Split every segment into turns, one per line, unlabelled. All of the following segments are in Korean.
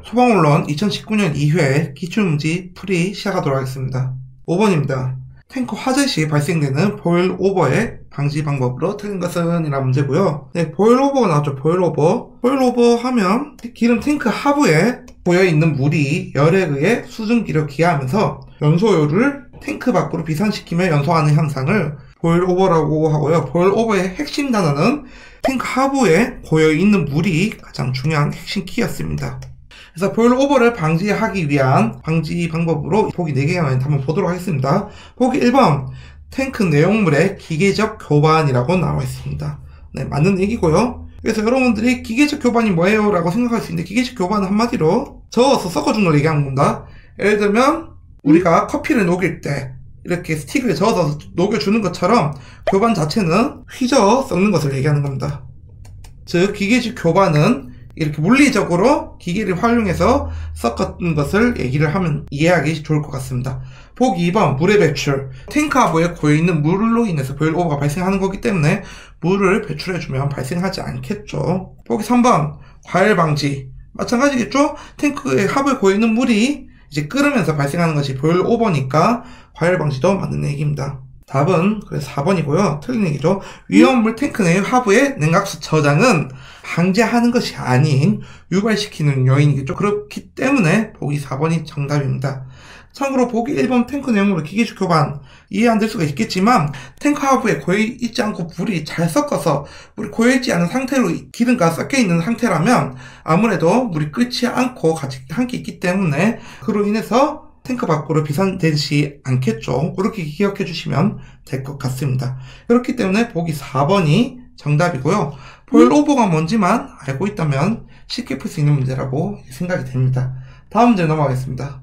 소방원론 2019년 2회 기출문제 풀이 시작하도록 하겠습니다. 5번입니다. 탱크 화재 시 발생되는 보일 오버의 방지 방법으로 틀린 것은? 이라는 문제고요. 네, 보일 오버가 나왔죠. 보일 오버. 보일 오버 하면 기름 탱크 하부에 고여있는 물이 열에 의해 수증기로 기하면서 연소율을 탱크 밖으로 비산시키며 연소하는 현상을 보일 오버라고 하고요. 보일 오버의 핵심 단어는 탱크 하부에 고여있는 물이 가장 중요한 핵심 키였습니다. 그래서 보일 오버를 방지하기 위한 방지 방법으로 보기 4개가 나있는데 한번 보도록 하겠습니다. 보기 1번, 탱크 내용물의 기계적 교반이라고 나와 있습니다. 네, 맞는 얘기고요. 그래서 여러분들이 기계적 교반이 뭐예요? 라고 생각할 수 있는데, 기계적 교반은 한마디로 저어서 섞어준 걸 얘기하는 겁니다. 예를 들면 우리가 커피를 녹일 때 이렇게 스틱을 저어서 녹여주는 것처럼 교반 자체는 휘저어 섞는 것을 얘기하는 겁니다. 즉 기계적 교반은 이렇게 물리적으로 기계를 활용해서 섞은 것을 얘기를 하면 이해하기 좋을 것 같습니다. 보기 2번, 물의 배출. 탱크 하부에 고여있는 물로 인해서 보일 오버가 발생하는 거기 때문에 물을 배출해주면 발생하지 않겠죠. 보기 3번, 과열 방지. 마찬가지겠죠? 탱크의 하부에 고여있는 물이 이제 끓으면서 발생하는 것이 보일 오버니까 과열 방지도 맞는 얘기입니다. 답은 그래서 4번이고요. 틀린 얘기죠. 위험물 탱크 내 하부의 냉각수 저장은 방지하는 것이 아닌 유발시키는 요인이겠죠. 그렇기 때문에 보기 4번이 정답입니다. 참고로 보기 1번 탱크 내용물의 기계적 교반 이해 안 될 수가 있겠지만 탱크 하부에 고여있지 않고 물이 잘 섞어서 물이 고여있지 않은 상태로 기름과 섞여있는 상태라면 아무래도 물이 끓지 않고 같이 함께 있기 때문에 그로 인해서 탱크 밖으로 비산되지 않겠죠. 그렇게 기억해 주시면 될 것 같습니다. 그렇기 때문에 보기 4번이 정답이고요. 보일 오버가 뭔지만 알고 있다면 쉽게 풀 수 있는 문제라고 생각이 됩니다. 다음 문제 넘어가겠습니다.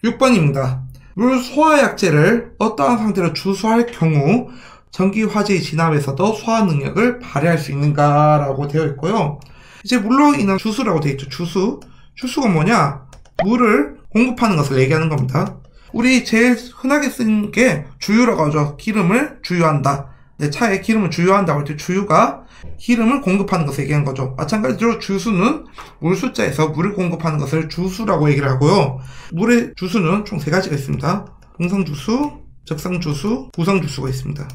6번입니다. 물 소화약제를 어떠한 상태로 주수할 경우 전기 화재의 진압에서도 소화 능력을 발휘할 수 있는가 라고 되어 있고요. 이제 물로 인한 주수라고 되어 있죠. 주수가 뭐냐? 물을 공급하는 것을 얘기하는 겁니다. 우리 제일 흔하게 쓰는 게 주유라고 하죠. 기름을 주유한다. 내 차에 기름을 주유한다고 할 때 주유가 기름을 공급하는 것을 얘기하는 거죠. 마찬가지로 주수는 물 숫자에서 물을 공급하는 것을 주수라고 얘기를 하고요. 물의 주수는 총 3가지가 있습니다. 공상주수, 적상주수, 부상주수가 있습니다.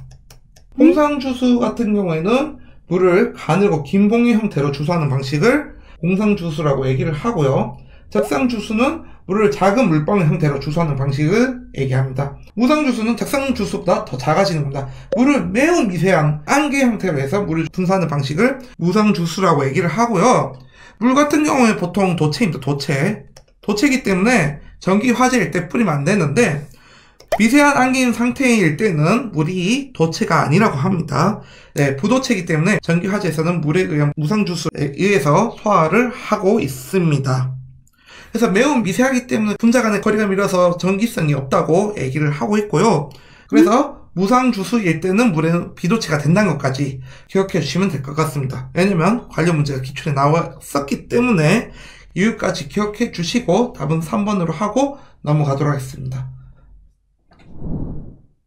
공상주수 같은 경우에는 물을 가늘고 긴 봉의 형태로 주수하는 방식을 공상주수라고 얘기를 하고요. 적상주수는 물을 작은 물방울 형태로 주수하는 방식을 얘기합니다. 무상주수는 적상주수보다 더 작아지는 겁니다. 물을 매우 미세한 안개 형태로 해서 물을 분사하는 방식을 무상주수라고 얘기를 하고요. 물 같은 경우에 보통 도체입니다. 도체이기 때문에 전기 화재일 때 뿌리면 안 되는데 미세한 안개인 상태일 때는 물이 도체가 아니라고 합니다. 네, 부도체이기 때문에 전기 화재에서는 물에 의한 무상주수에 의해서 소화를 하고 있습니다. 그래서 매우 미세하기 때문에 분자 간의 거리가 밀어서 전기성이 없다고 얘기를 하고 있고요. 그래서 무상주수일 때는 물에는 비도체가 된다는 것까지 기억해 주시면 될 것 같습니다. 왜냐면 관련 문제가 기출에 나왔었기 때문에 이유까지 기억해 주시고 답은 3번으로 하고 넘어가도록 하겠습니다.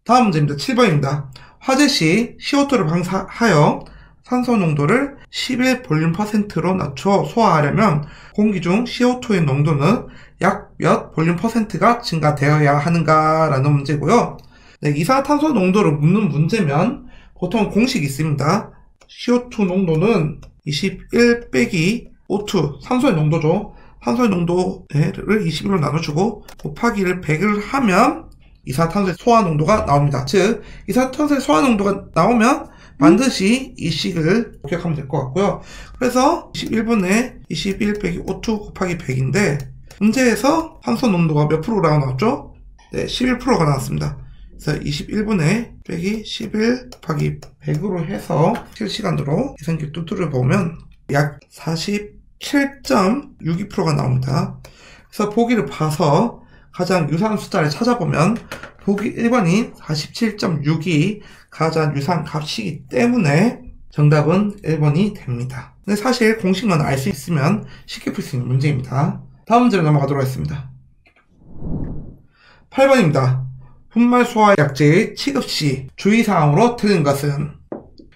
다음 문제입니다. 7번입니다. 화재 시 CO2를 방사하여 산소 농도를 11볼륨%로 낮춰 소화하려면 공기 중 CO2의 농도는 약 몇 볼륨 %가 증가되어야 하는가 라는 문제고요. 네, 이산화탄소 농도를 묻는 문제면 보통 공식이 있습니다. CO2 농도는 21 빼기 O2, 산소의 농도죠. 산소의 농도를 21로 나눠주고 곱하기를 100을 하면 이산화탄소의 소화 농도가 나옵니다. 즉 이산화탄소의 소화 농도가 나오면 반드시 이 식을 기억하면 될 것 같고요. 그래서 21분의 21 빼기 O2 곱하기 100인데 문제에서 산소 농도가 몇 프로라고 나왔죠? 네, 11%가 나왔습니다. 그래서 21분의 빼기 11 곱하기 100으로 해서 실시간으로 계산기 뚜뚜를 보면 약 47.62%가 나옵니다. 그래서 보기를 봐서 가장 유사한 숫자를 찾아보면 보기 1번이 47.6이 가장 유사한 값이기 때문에 정답은 1번이 됩니다. 근데 사실 공식만 알 수 있으면 쉽게 풀 수 있는 문제입니다. 다음 문제로 넘어가도록 하겠습니다. 8번입니다. 분말 소화약제의 취급 시 주의사항으로 틀린 것은?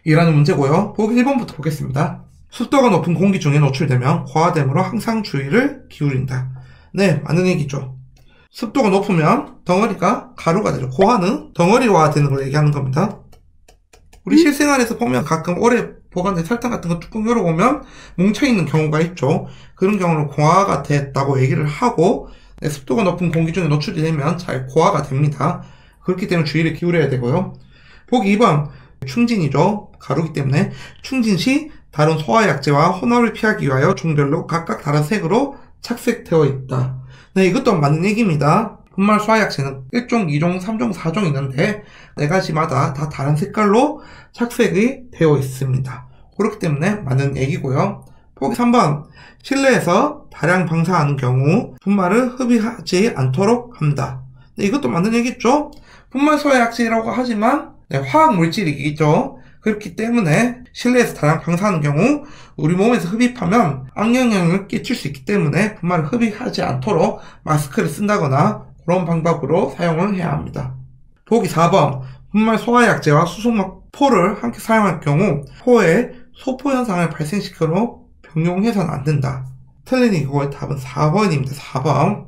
이라는 문제고요. 보기 1번부터 보겠습니다. 습도가 높은 공기 중에 노출되면 고화됨으로 항상 주의를 기울인다. 네, 맞는 얘기죠. 습도가 높으면 덩어리가 가루가 되죠. 고화는 덩어리화 되는 걸 얘기하는 겁니다. 우리 실생활에서 보면 가끔 오래 보관된 설탕 같은 거 뚜껑 열어보면 뭉쳐있는 경우가 있죠. 그런 경우는 고화가 됐다고 얘기를 하고, 네, 습도가 높은 공기 중에 노출이 되면 잘 고화가 됩니다. 그렇기 때문에 주의를 기울여야 되고요. 보기 2번 충진이죠. 가루기 때문에 충진 시 다른 소화약제와 혼합을 피하기 위하여 종별로 각각 다른 색으로 착색되어 있다. 네, 이것도 맞는 얘기입니다. 분말 소화약제는 1종, 2종, 3종, 4종 있는데 4가지마다 다 다른 색깔로 착색이 되어 있습니다. 그렇기 때문에 맞는 얘기고요. 보기 3번 실내에서 다량 방사하는 경우 분말을 흡입하지 않도록 한다. 네, 이것도 맞는 얘기죠. 분말 소화약제라고 하지만 화학 물질이겠죠. 그렇기 때문에 실내에서 다량 방사하는 경우 우리 몸에서 흡입하면 악영향을 끼칠 수 있기 때문에 분말을 흡입하지 않도록 마스크를 쓴다거나 그런 방법으로 사용을 해야 합니다. 보기 4번 분말 소화약제와 수송막포를 함께 사용할 경우 포에 소포 현상을 발생시키도록 병용해서는 안 된다. 틀린 이거의 답은 4번입니다. 4번.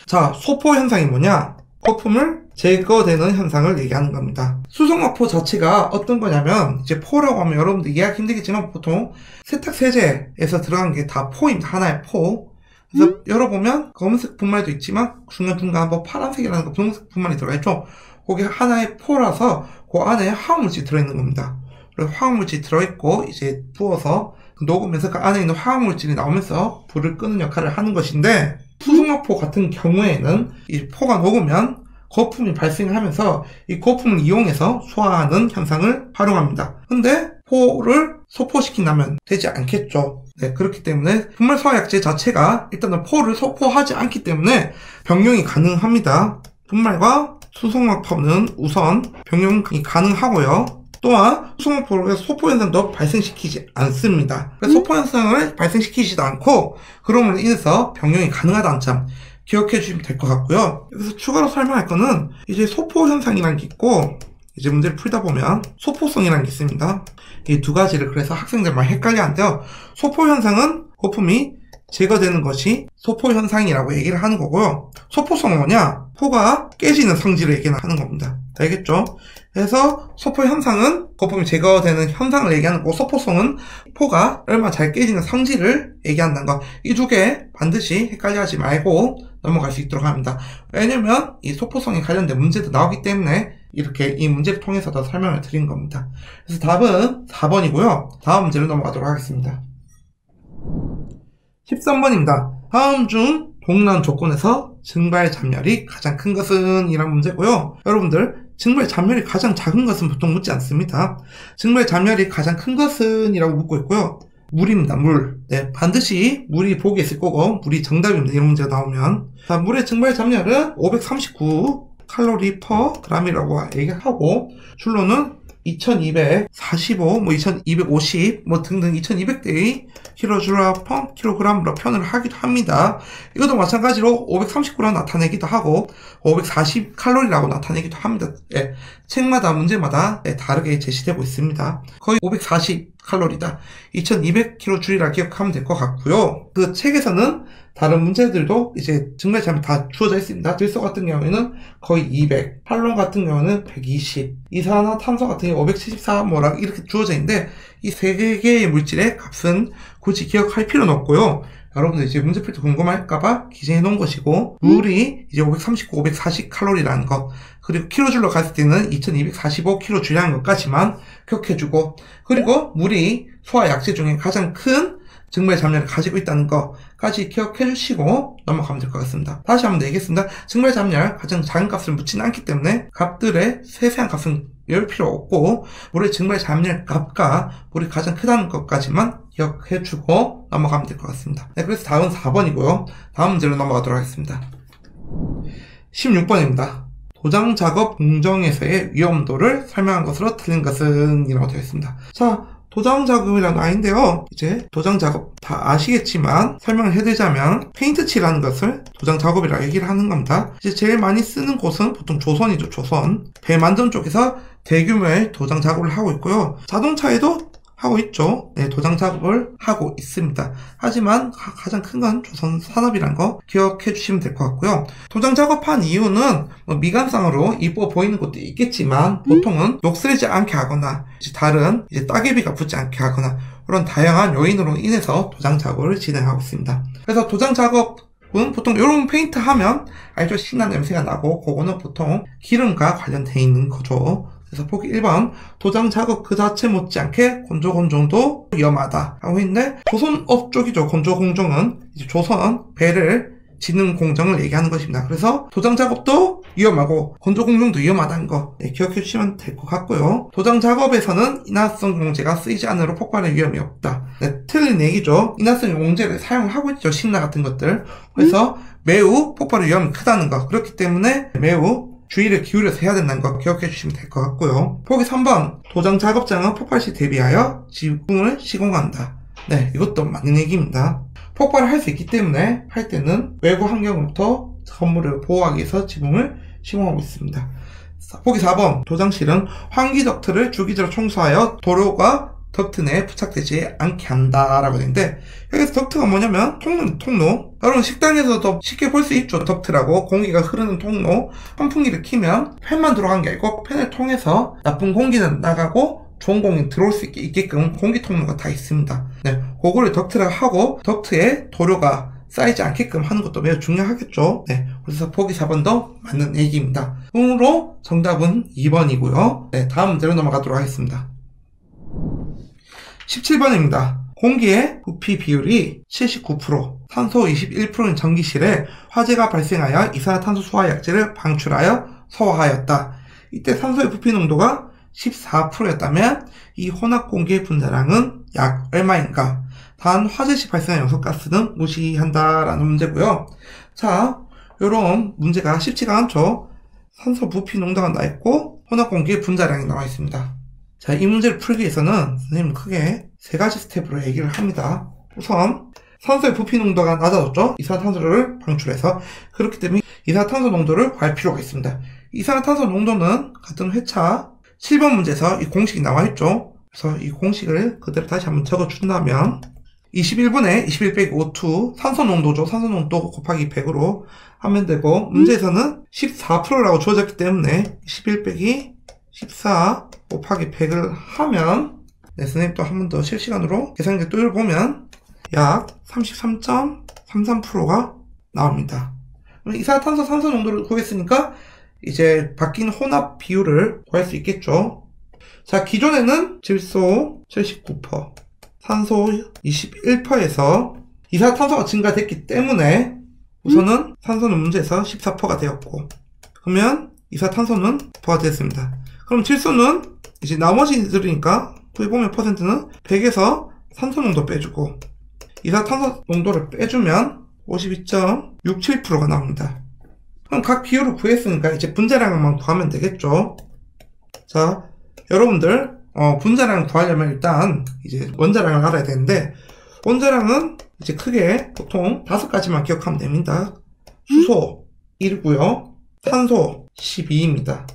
자, 소포 현상이 뭐냐? 거품을 제거되는 현상을 얘기하는 겁니다. 수송막포 자체가 어떤 거냐면, 이제 포라고 하면 여러분들 이해하기 힘들겠지만 보통 세탁세제에서 들어간 게 다 포입니다. 하나의 포. 그래서 열어보면 검은색 분말도 있지만 중간중간 한번 파란색이라는 거 분홍색 분말이 들어가 있죠. 거기 하나의 포라서 그 안에 화학물질이 들어있는 겁니다. 그래서 화학물질이 들어있고 이제 부어서 녹으면서 그 안에 있는 화학물질이 나오면서 불을 끄는 역할을 하는 것인데, 수송막포 같은 경우에는 이 포가 녹으면 거품이 발생하면서 이 거품을 이용해서 소화하는 현상을 활용합니다. 근데 포를 소포시킨다면 되지 않겠죠. 네, 그렇기 때문에 분말 소화약제 자체가 일단은 포를 소포하지 않기 때문에 병용이 가능합니다. 분말과 수송막포는 우선 병용이 가능하고요. 또한 수송막포를 소포 현상도 발생시키지 않습니다. 소포 현상을 발생시키지도 않고 그럼으로 인해서 병용이 가능하다는 점 기억해 주시면 될 것 같고요. 여기서 추가로 설명할 거는 이제 소포 현상이라는 게 있고, 이제 문제를 풀다 보면 소포성이라는 게 있습니다. 이 두 가지를 그래서 학생들 많이 헷갈려 하는데요. 소포 현상은 거품이 제거되는 것이 소포 현상이라고 얘기를 하는 거고요. 소포성은 뭐냐? 포가 깨지는 성질을 얘기하는 겁니다. 알겠죠? 그래서 소포 현상은 거품이 제거되는 현상을 얘기하는 거고, 소포성은 포가 얼마나 잘 깨지는 성질을 얘기한다는 거. 이 두 개 반드시 헷갈려 하지 말고 넘어갈 수 있도록 합니다. 왜냐면 이 소포성에 관련된 문제도 나오기 때문에 이렇게 이 문제를 통해서 더 설명을 드린 겁니다. 그래서 답은 4번이고요. 다음 문제로 넘어가도록 하겠습니다. 13번입니다. 다음 중 동일한 조건에서 증발 잠열이 가장 큰 것은? 이란 문제고요. 여러분들 증발 잠열이 가장 작은 것은 보통 묻지 않습니다. 증발 잠열이 가장 큰 것은? 이라고 묻고 있고요. 물입니다. 물. 네, 반드시 물이 보기에 있을 거고 물이 정답입니다. 이런 문제가 나오면. 자, 물의 증발 잠열은 539 칼로리 퍼 그램이라고 얘기하고, 줄로는 2245, 2250, 등등 2200대의 킬로줄라 퍼 킬로그램으로 표현을 하기도 합니다. 이것도 마찬가지로 539라고 나타내기도 하고 540 칼로리라고 나타내기도 합니다. 예, 책마다 문제마다 다르게 제시되고 있습니다. 거의 540 칼로리다. 2200킬로줄이라 기억하면 될 것 같고요. 그 책에서는 다른 문제들도 이제 증발 잠열이 다 주어져 있습니다. 질소 같은 경우에는 거의 200, 활론 같은 경우는 120, 이산화탄소 같은 경우 574 이렇게 주어져 있는데, 이 세 개의 물질의 값은 굳이 기억할 필요는 없고요. 여러분들 이제 문제 풀 때 궁금할까봐 기재해 놓은 것이고, 물이 이제 539, 540 칼로리라는 것, 그리고 킬로줄로 갔을 때는 2245 킬로줄이라는 것까지만 기억해주고, 그리고 물이 소화약제 중에 가장 큰 증발 잠열을 가지고 있다는 것까지 기억해 주시고 넘어가면 될 것 같습니다. 다시 한번 얘기했습니다. 증발 잠열 가장 작은 값을 묻지는 않기 때문에 값들의 세세한 값은 외울 필요 없고, 물의 증발 잠열 값과 물이 가장 크다는 것까지만 기억해 주고 넘어가면 될 것 같습니다. 네, 그래서 다음은 4번이고요. 다음 문제로 넘어가도록 하겠습니다. 16번입니다. 도장 작업 공정에서의 위험도를 설명한 것으로 틀린 것은? 이라고 되어 있습니다. 자, 도장 작업이란 아닌데요. 이제 도장 작업 다 아시겠지만 설명을 해드리자면, 페인트 칠하는 것을 도장 작업이라 얘기를 하는 겁니다. 이제 제일 많이 쓰는 곳은 보통 조선이죠. 조선. 배 만드는 쪽에서 대규모의 도장 작업을 하고 있고요. 자동차에도 하고 있죠. 네, 도장 작업을 하고 있습니다. 하지만 가장 큰 건 조선산업이란 거 기억해 주시면 될 것 같고요. 도장 작업한 이유는 미관상으로 이뻐 보이는 것도 있겠지만 보통은 녹슬지 않게 하거나 다른 따개비가 붙지 않게 하거나 그런 다양한 요인으로 인해서 도장 작업을 진행하고 있습니다. 그래서 도장 작업은 보통 이런 페인트 하면 알죠? 신난 냄새가 나고 그거는 보통 기름과 관련되어 있는 거죠. 그래서 보기 1번 도장 작업 그 자체 못지않게 건조공정도 위험하다 하고 있는데 조선업 쪽이죠. 건조공정은 이제 조선 배를 짓는 공정을 얘기하는 것입니다. 그래서 도장 작업도 위험하고 건조공정도 위험하다는 거 기억해 주시면 될 것 같고요. 도장 작업에서는 인화성 용제가 쓰이지 않으므로 폭발의 위험이 없다. 네, 틀린 얘기죠. 인화성 용제를 사용하고 있죠. 신나 같은 것들. 그래서 매우 폭발의 위험이 크다는 거. 그렇기 때문에 매우 주의를 기울여서 해야 된다는 거 기억해 주시면 될 것 같고요. 보기 3번 도장 작업장은 폭발 시 대비하여 지붕을 시공한다. 네, 이것도 맞는 얘기입니다. 폭발을 할 수 있기 때문에 할 때는 외부 환경으로부터 건물을 보호하기 위해서 지붕을 시공하고 있습니다. 보기 4번 도장실은 환기 덕트를 주기적으로 청소하여 도로가 덕트 내에 부착되지 않게 한다라고 되는데 여기서 덕트가 뭐냐면 통로 여러분 식당에서도 쉽게 볼 수 있죠. 덕트라고 공기가 흐르는 통로. 환풍기를 켜면 팬만 들어간 게 아니고 팬을 통해서 나쁜 공기는 나가고 좋은 공기 들어올 수 있게끔 공기 통로가 다 있습니다. 네, 그거를 덕트라고 하고 덕트에 도료가 쌓이지 않게끔 하는 것도 매우 중요하겠죠. 네, 그래서 보기 4번도 맞는 얘기입니다. 그러므로 정답은 2번이고요. 네, 다음 문제로 넘어가도록 하겠습니다. 17번입니다. 공기의 부피 비율이 79%, 탄소 21%인 전기실에 화재가 발생하여 이산화탄소 소화약제를 방출하여 소화하였다. 이때 산소의 부피 농도가 14%였다면 이 혼합 공기의 분자량은 약 얼마인가? 단 화재 시 발생한 연소가스는 무시한다라는 문제고요. 자, 이런 문제가 쉽지가 않죠. 산소 부피 농도가 나와 있고 혼합 공기의 분자량이 나와 있습니다. 자, 이 문제를 풀기 위해서는 선생님은 크게 세 가지 스텝으로 얘기를 합니다. 우선 산소의 부피 농도가 낮아졌죠. 이산화탄소를 방출해서. 그렇기 때문에 이산화탄소 농도를 구할 필요가 있습니다. 이산화탄소 농도는 같은 회차 7번 문제에서 이 공식이 나와 있죠. 그래서 이 공식을 그대로 다시 한번 적어준다면 21분의 21 빼기 5 산소 농도죠. 산소 농도 곱하기 100으로 하면 되고 문제에서는 14%라고 주어졌기 때문에 21 빼기 14 곱하기 100을 하면 네, 선생님 또 한 번 더 실시간으로 계산기 또 보면 약 33.33%가 나옵니다. 이산화탄소 산소 농도를 구했으니까 이제 바뀐 혼합 비율을 구할 수 있겠죠. 자, 기존에는 질소 79%, 산소 21%에서 이산화탄소가 증가됐기 때문에 우선은 산소는 문제에서 14%가 되었고 그러면 이산화탄소는 부과됐습니다. 그럼 질소는 이제 나머지들이니까 구해보면 퍼센트는 100에서 산소 농도 빼주고 이산화탄소 농도를 빼주면 52.67%가 나옵니다. 그럼 각 비율을 구했으니까 이제 분자량만 구하면 되겠죠. 자, 여러분들 분자량을 구하려면 일단 이제 원자량을 알아야 되는데 원자량은 이제 크게 보통 5가지만 기억하면 됩니다. 수소 1이고요. 산소 12입니다.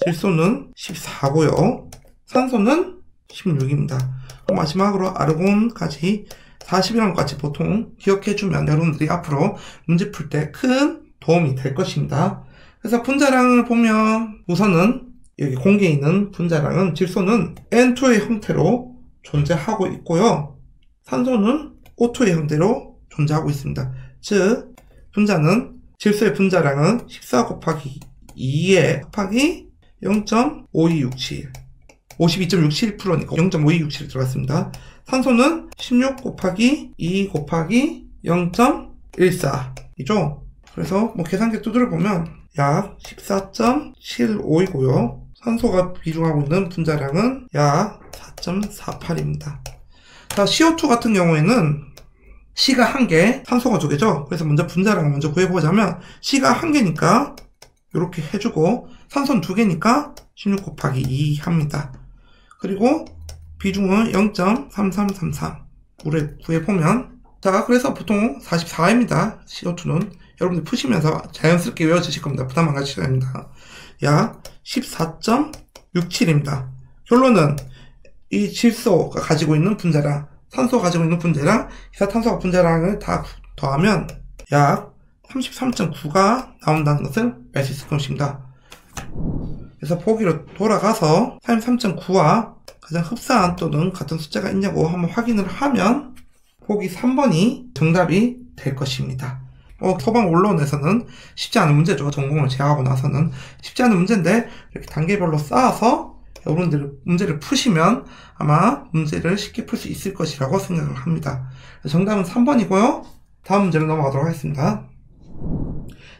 질소는 14고요. 산소는 16입니다. 그럼 마지막으로 아르곤까지 40이라는 것까지 보통 기억해주면 여러분들이 앞으로 문제 풀 때 큰 도움이 될 것입니다. 그래서 분자량을 보면 우선은 여기 공기에 있는 분자량은 질소는 N2의 형태로 존재하고 있고요. 산소는 O2의 형태로 존재하고 있습니다. 즉 분자는 질소의 분자량은 14 곱하기 2에 곱하기 0.5267 52.67%니까 0.5267이 들어갔습니다. 산소는 16 곱하기 2 곱하기 0.14이죠. 그래서 계산기 두드려 보면 약 14.75이고요. 산소가 비중하고 있는 분자량은 약 4.48입니다. 자, CO2 같은 경우에는 C가 1개, 산소가 2개죠. 그래서 먼저 분자량을 먼저 구해보자면 C가 1개니까 이렇게 해주고 산소는 2개니까 16 곱하기 2 합니다. 그리고 비중은 0.3333 우리 구해보면 자, 그래서 보통 44입니다. CO2는 여러분들 푸시면서 자연스럽게 외워주실 겁니다. 부담 안 가지셔야 합니다. 약 14.67입니다. 결론은 이 질소가 가지고 있는 분자량, 산소가 가지고 있는 분자량, 이산탄소가 분자량을 다 더하면 약 33.9가 나온다는 것을 알 수 있을 것입니다. 그래서 보기로 돌아가서 33.9와 가장 흡사한 또는 같은 숫자가 있냐고 한번 확인을 하면 보기 3번이 정답이 될 것입니다. 소방 언론에서는 쉽지 않은 문제죠. 전공을 제외하고 나서는 쉽지 않은 문제인데 이렇게 단계별로 쌓아서 여러분들 문제를 푸시면 아마 문제를 쉽게 풀 수 있을 것이라고 생각을 합니다. 정답은 3번이고요. 다음 문제로 넘어가도록 하겠습니다.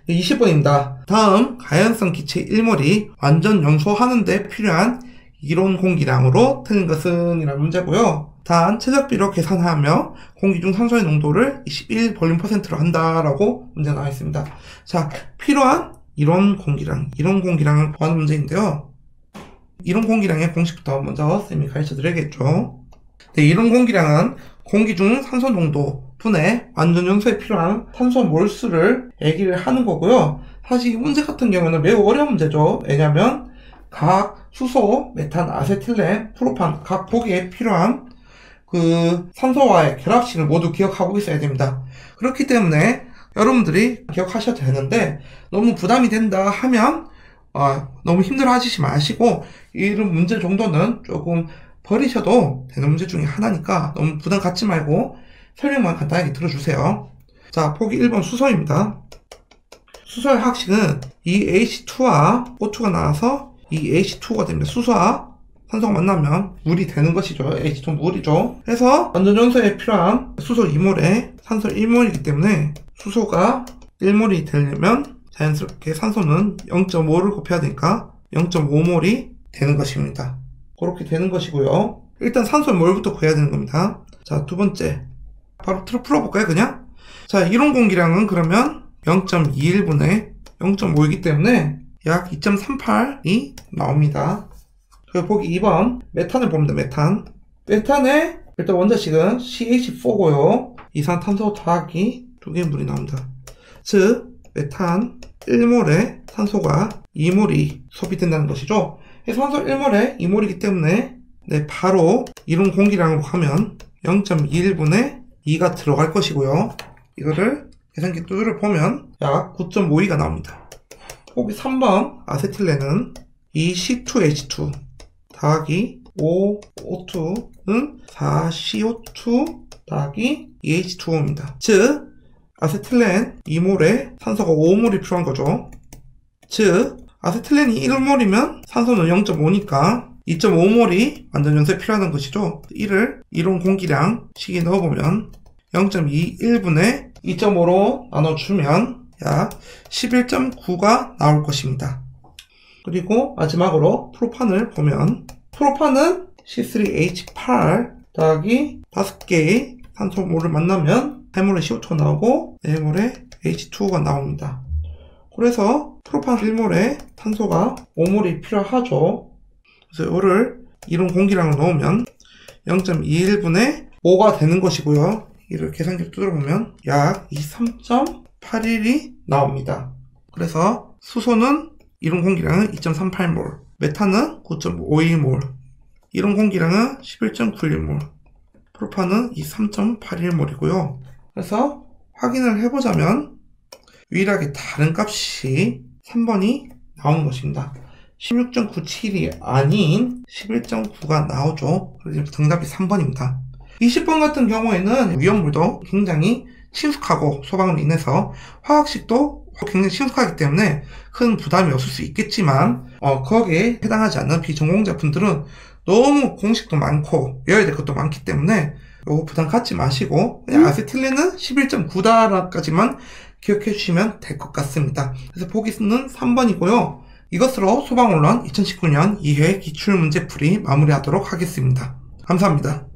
20번입니다. 다음 가연성 기체 1몰이 완전 연소하는 데 필요한 이론 공기량으로 틀린 것은? 이라는 문제고요. 단 최적비로 계산하며 공기 중 산소의 농도를 21볼륨%로 한다라고 문제 나와 있습니다. 자, 필요한 이론 공기량을 구하는 문제인데요. 이론 공기량의 공식부터 먼저 쌤이 가르쳐 드려야겠죠. 네, 이론 공기량은 공기 중 산소 농도 분의 완전 연소에 필요한 탄소 몰수를 얘기를 하는 거고요. 사실 이 문제 같은 경우는 매우 어려운 문제죠. 왜냐면 각 수소, 메탄, 아세틸렌, 프로판 각 보기에 필요한 그 산소와의 결합식을 모두 기억하고 있어야 됩니다. 그렇기 때문에 여러분들이 기억하셔도 되는데 너무 부담이 된다 하면 너무 힘들어 하시지 마시고 이런 문제 정도는 조금 버리셔도 되는 문제 중에 하나니까 너무 부담 갖지 말고 설명만 간단하게 들어주세요. 자, 보기 1번 수소입니다. 수소의 합식은 이 H2와 O2가 나와서 이 H2가 됩니다. 수소와 산소가 만나면 물이 되는 것이죠. H2 물이죠. 그래서 완전 연소에 필요한 수소 2몰에 산소 1몰이기 때문에 수소가 1몰이 되려면 자연스럽게 산소는 0.5를 곱해야 되니까 0.5몰이 되는 것입니다. 그렇게 되는 것이고요. 일단 산소의 몰부터 구해야 되는 겁니다. 자, 두 번째 바로 풀어볼까요? 그냥? 자, 이론 공기량은 그러면 0.21분의 0.5이기 때문에 약 2.38이 나옵니다. 그리고 보기 2번 메탄을 봅니다. 메탄의 일단 원자식은 CH4고요. 이산탄소 더하기 2개의 물이 나옵니다. 즉 메탄 1몰에 산소가 2몰이 소비된다는 것이죠. 산소 1몰에 2몰이기 때문에 바로 이론 공기량으로 하면 0.21분의 2가 들어갈 것이고요. 이거를 계산기 두드려 보면 약 9.52가 나옵니다. 보기 3번 아세틸렌은 이 C2H2 더하기 O2는 4CO2 더하기 EH2O입니다. 즉 아세틸렌 2몰에 산소가 5몰이 필요한 거죠. 즉 아세틸렌이 1몰이면 산소는 0.5니까 2.5몰이 완전 연소에 필요한 것이죠. 이를 이론 공기량 식에 넣어보면 0.21분의 2.5로 나눠주면 약 11.9가 나올 것입니다. 그리고 마지막으로 프로판을 보면 프로판은 C3H8 더하기 5개의 산소몰을 만나면 8몰의 CO2가 나오고 4몰의 H2O가 나옵니다. 그래서 프로판 1몰에 탄소가 5몰이 필요하죠. 그래서 이거를 이론 공기량을 넣으면 0.21분의 5가 되는 것이고요. 이를 계산기를 두드려보면 약 23.81이 나옵니다. 그래서 수소는 이론 공기량은 2.38몰, 메탄은 9.51몰, 이론 공기량은 11.91몰, 프로판은 23.81몰이고요. 그래서 확인을 해보자면 유일하게 다른 값이 3번이 나오는 것입니다. 16.97이 아닌 11.9가 나오죠. 그래서 정답이 3번입니다. 20번 같은 경우에는 위험물도 굉장히 친숙하고 소방으로 인해서 화학식도 굉장히 친숙하기 때문에 큰 부담이 없을 수 있겠지만 거기에 해당하지 않는 비전공자분들은 너무 공식도 많고 외워야 될 것도 많기 때문에 요거 부담 갖지 마시고 그냥 아세틸렌은 11.9다라까지만 기억해 주시면 될 것 같습니다. 그래서 보기는 3번이고요. 이것으로 소방언론 2019년 2회 기출문제풀이 마무리하도록 하겠습니다. 감사합니다.